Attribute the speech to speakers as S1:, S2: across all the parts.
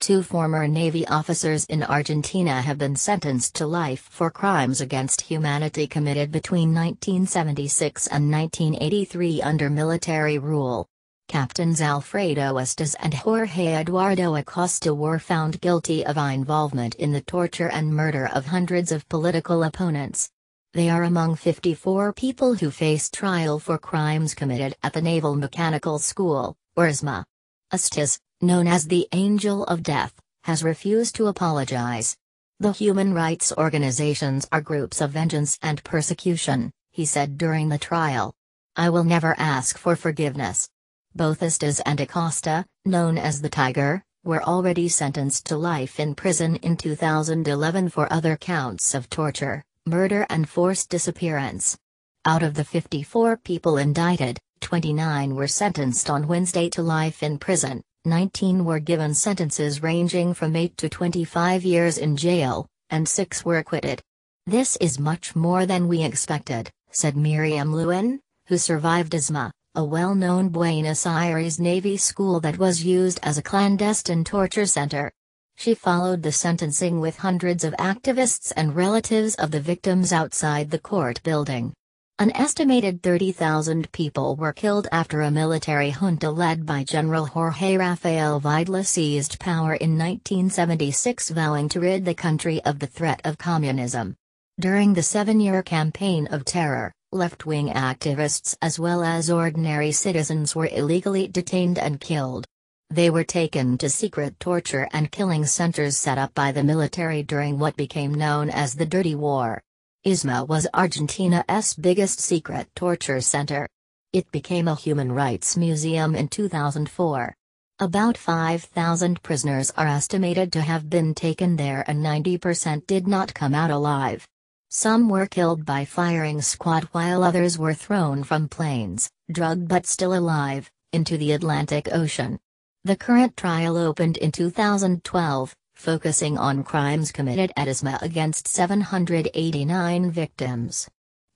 S1: Two former Navy officers in Argentina have been sentenced to life for crimes against humanity committed between 1976 and 1983 under military rule. Captains Alfredo Estes and Jorge Eduardo Acosta were found guilty of involvement in the torture and murder of hundreds of political opponents. They are among 54 people who face trial for crimes committed at the Naval Mechanical School, or ISMA. Estes, known as the Angel of Death, has refused to apologize. The human rights organizations are groups of vengeance and persecution, he said during the trial. I will never ask for forgiveness. Both Estes and Acosta, known as the Tiger, were already sentenced to life in prison in 2011 for other counts of torture, murder and forced disappearance. Out of the 54 people indicted, 29 were sentenced on Wednesday to life in prison, 19 were given sentences ranging from 8 to 25 years in jail, and 6 were acquitted. This is much more than we expected, said Miriam Lewin, who survived ISMA, a well-known Buenos Aires Navy school that was used as a clandestine torture center. She followed the sentencing with hundreds of activists and relatives of the victims outside the court building. An estimated 30,000 people were killed after a military junta led by General Jorge Rafael Videla seized power in 1976, vowing to rid the country of the threat of communism. During the 7-year campaign of terror, left-wing activists as well as ordinary citizens were illegally detained and killed. They were taken to secret torture and killing centers set up by the military during what became known as the Dirty War. ISMA was Argentina's biggest secret torture center. It became a human rights museum in 2004. About 5,000 prisoners are estimated to have been taken there and 90% did not come out alive. Some were killed by firing squad while others were thrown from planes, drugged but still alive, into the Atlantic Ocean. The current trial opened in 2012, focusing on crimes committed at ISMA against 789 victims.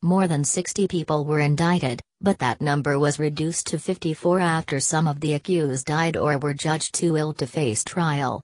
S1: More than 60 people were indicted, but that number was reduced to 54 after some of the accused died or were judged too ill to face trial.